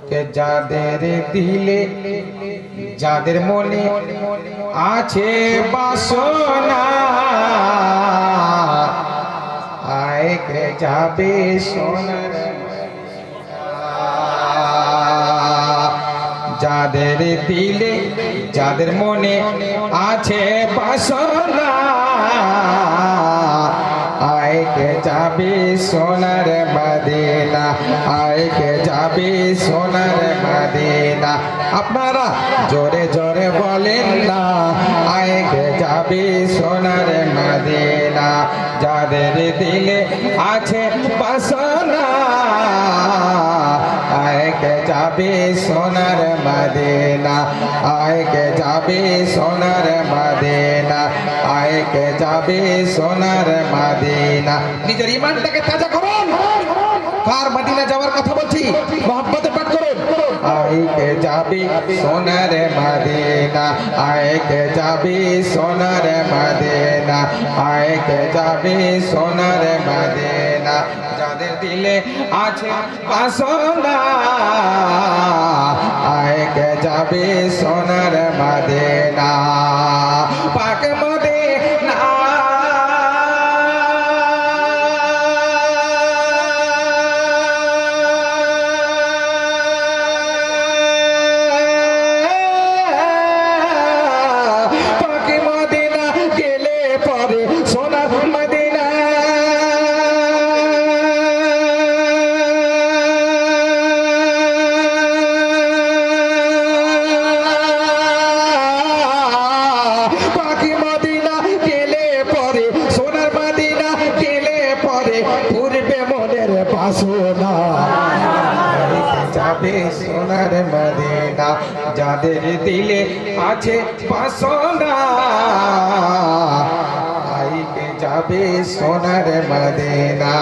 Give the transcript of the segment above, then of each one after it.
কে যাদের দিলে যাদের মনে আছে বাসনা আয় কে যাবে সোনার যাদের দিলে যাদের মনে আছে বাসনা আয় কে যাবে সোনার মদিনা আয় কে যাবে সোনার মদিনা আপনারা জোরে জোরে বলেন না আয় কে যাবে সোনার মদিনা যাদের দিলে আছে বাসনা আয় কে যাবে সোনার মদিনা আয় কে যাবে সোনার মদিনা আয় কে যাবে সোনার মদিনা নিজের ঈমানটাকে তাজা করুন কার মদিনা যাওয়ার কথা বলছি মোহাম্মতে পাঠ করুন আয় কে যাবে সোনার মদিনা আয় কে যাবে সোনার মদিনা আয় কে যাবে সোনার মদিনা যাদের দিলে আছে বাসনা আয় কে যাবে সোনার মদিনা পাক মদিনা পাক মদিনা গেলে পরে সোনার মদিনা যাবে সোনার মদিনা যাদের দিলে আছে বাসনা আইকে যাবে সোনার মদিনা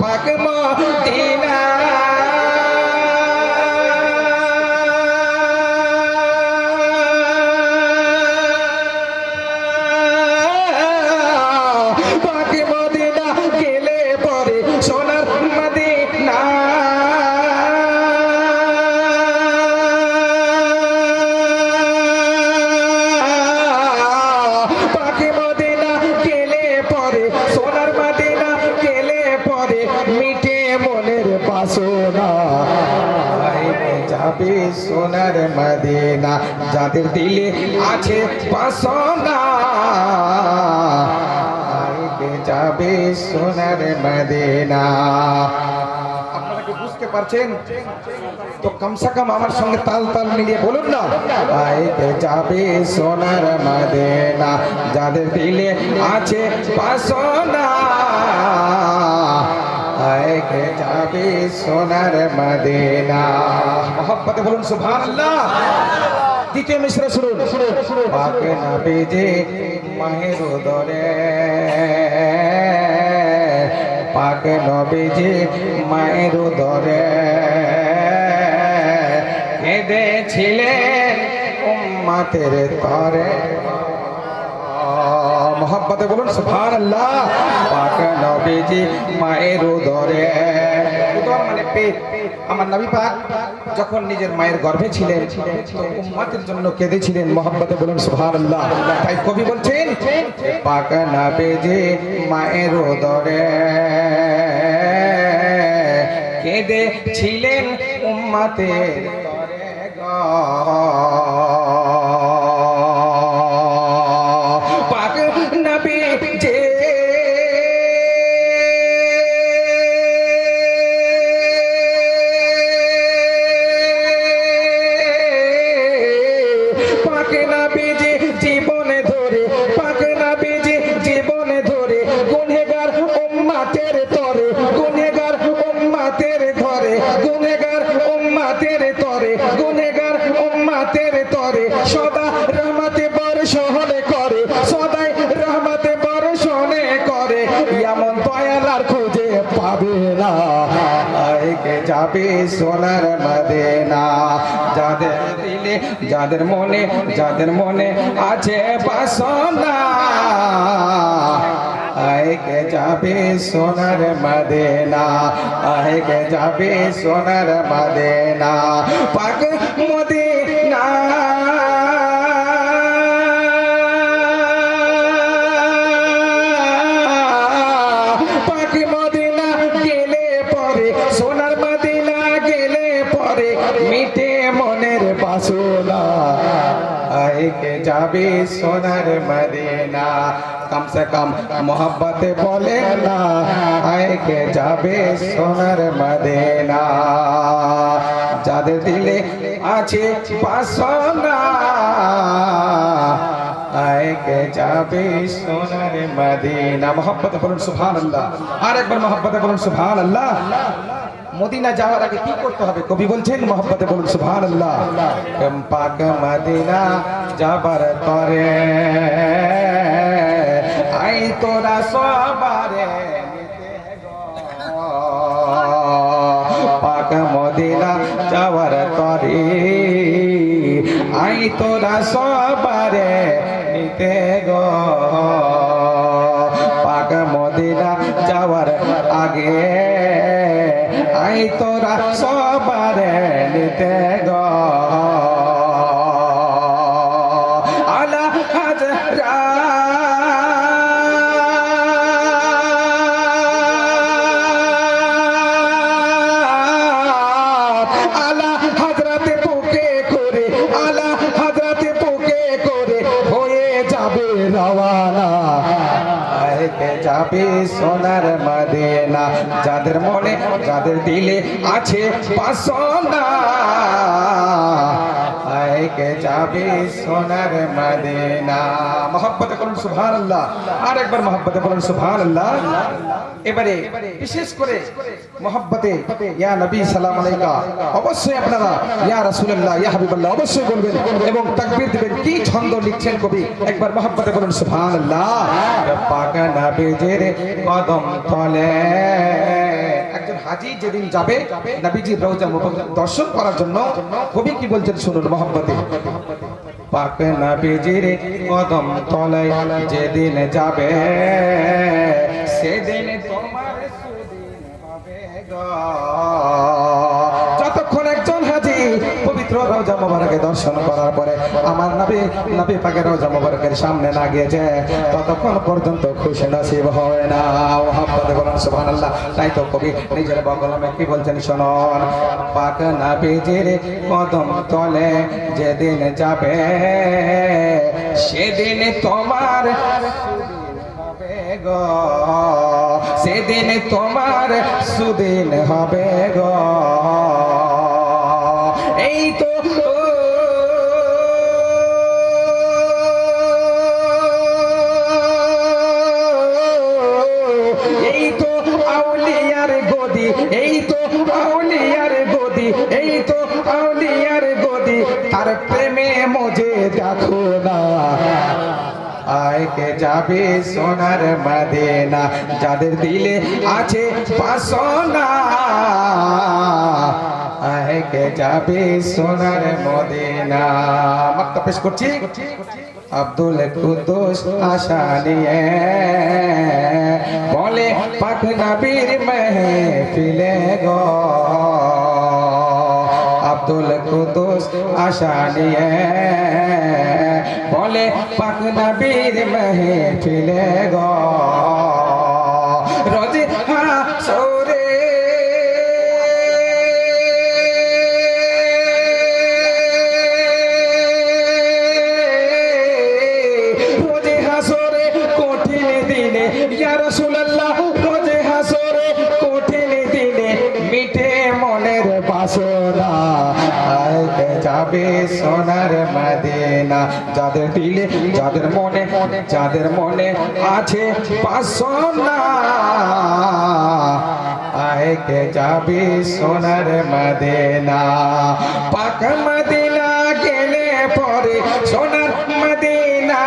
পাক মদিনা পাক মদিনা গেলে পরে সোনার মদিনা যাবে সোনার মদিনা যাদের দিলে আছে বাসনা আইকে যাবে সোনার মদিনা আপনারা কি বুঝতে পারছেন তো কমসে কম আমার সঙ্গে তাল তাল মিলিয়ে বলুন না আইকে যাবে সোনার মদিনা যাদের দিলে আছে বাসনা আয় কে যাবে সোনার মদিনা মোহাম্মতে বলুন সুবহানাল্লাহ দ্বিতীয় মিশ্র শুনুন পাক নবীজি মাহের উদরে পাক নবীজি মায়ের উদরে কেঁদেছিলেন উম্মতের তরে মোহাম্মতে বলুন সুবহানাল্লাহ পাক নবীজি মায়ের উদরে উদর মানে পেট আমার নবী পাক যখন নিজের মায়ের গর্ভে ছিলেন তো উম্মতের জন্য কেঁদেছিলেন মোহাম্মতে বলুন সুবহানাল্লাহ তাই কবি বলছেন পাক নবীজি মায়ের উদরে কেঁদেছিলেন উম্মতের তরে গো পাক নবীজি পাক নবীজি জীবনে ধরে পাক নবীজি জীবনে ধরে গুনহেগার উম্মতের তরে গুনহেগার উম্মতের ধরে গুনহেগার উম্মতের তরে গুনহেগার উম্মতের তরে সদা রহমতে বর্ষণে করে সদাই রহমতে বর্ষণে করে এমন দয়াল আর খুঁজে পাবে না আইকে যাবে সোনার মদিনা যাদের দিলে যাদের মনে আছে বাসনা আয়কে যাবে সোনার মদিনা আয়কে যাবে সোনার মদিনা পাক মদিনা পাক মদিনা গেলে পরে সোনার মদিনা গেলে পরে মিটে মনের বাসনা আয়কে যাবে সোনার মদিনা कम से कम मोहब्बत बोले ना आए के जाबे सोनार मदीना जादे दिले आछे बासना आए के जाबे सोनार मदीना मोहब्बत बोलुन सुभान अल्लाह और एक बार मोहब्बत बोलुन सुभान अल्लाह মদিনা যাওয়ার আগে কি করতে হবে কবি বলছেন মোহব্বতে বলুন সুবহানাল্লাহ কম পাক মদিনা যাবার তরে আই তোরা সবারে পাক মদিনা যাওয়ার তরে আই তোরা সবারে নিতে গো পাক মদিনা যাওয়ার আগে আই তোরা সবারে নিতে গো আলা হাজরা আলা হাজরাতে বুকে করে আলা হাজরাতে বুকে করে হয়ে যাবে রওয়ানা আয়কে যাবে সোনার মদিনা যাদের মনে যাদের দিলে আছে বাসনা আয়কে যাবে সোনার মদিনা মোহব্বতে বলুন সুবহানাল্লাহ আর একবার মোহব্বতে বলুন সুবহানাল্লাহ এবারে বিশেষ করে মোহব্বতে ইয়া নবী সালাম আলাইকা অবশ্যই আপনারা ইয়া রাসূলুল্লাহ ইয়া হাবিবাল্লাহ অবশ্যই বলবেন এবং তাকবীর দিবেন কি ছন্দ লিখছেন কবি একবার মোহব্বতে বলুন সুবহানাল্লাহ পাক নবীজির কদম তলে একজন হাজী যেদিন যাবে নবীজির রওজা মুবারক দর্শন করার জন্য কবি কি বলছেন শুনুন মোহব্বতে পাক নবীজির কদম তলে যেদিন যাবে সেদিন তোমার সুদিন হবে গো যতক্ষণ একজন হাজী পবিত্র রওজা মুবারকে দর্শন করার পরে আমার নবী পাকের রওজা মুবারকের সামনে না গিয়েছে ততক্ষণ পর্যন্ত খুশি নসিব হয় না মোহাম্মদে বলুন সুবহানাল্লাহ তাই তো কবি নিজের বগলমে কি বলছেন শুনুন পাক নবীজির কদম তলে যেদিন যাবে সেদিন তোমার গো সেদিন তোমার সুদিন হবে গো এই তো এই তো আউলিয়ার গদি এই তো আউলিয়ার গদি এই তো আউলিয়ার গদি তার প্রেমে মজে দেখো না আয়কে যাবে সোনার মদিনা যাদের দিলে আছে বাসনা আয়কে যাবে সোনার মদিনা মাক্তা পেশ করছি আব্দুল কুদ্দুস আশা নিয়ে বলে পাক নবীর মেহফিলে গো আব্দুল কুদ্দুস আশা নিয়ে বলে পাক নবীর মেহফিলে গো রোজ হাসরে রোজ হাসরে কঠিন দিনে ইয়া রাসূলুল্লাহ রোজ হাসরে কঠিন দিনে মিটে মনের বাসনা আয়কে যাবে সোনার মদিনা যাদের দিলে যাদের মনে আছে বাসনা আয়কে যাবে সোনার মদিনা পাক মদিনা গেলে পরে সোনার মদিনা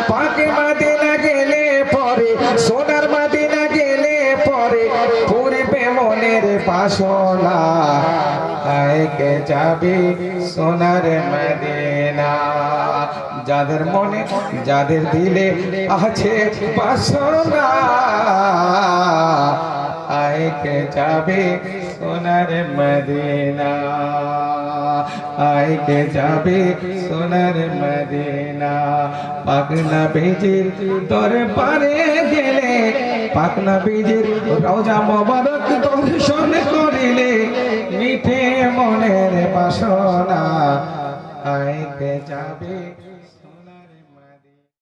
পাক মদিনা গেলে পরে সোনার মদিনা গেলে পরে পূর্বে মনের বাসনা আয়কে যাবে সোনার মদিনা। যাদের মনে যাদের দিলে আছে বাসনা আয়কে যাবে সোনার মদিনা, আয়কে যাবে সোনার মদিনা। পাক নবীজির দরবারে গেলে, পাক নবীজির রওজা মোবারক দর্শন করিলে মিঠে মনের বাসনা আয়কে যাবে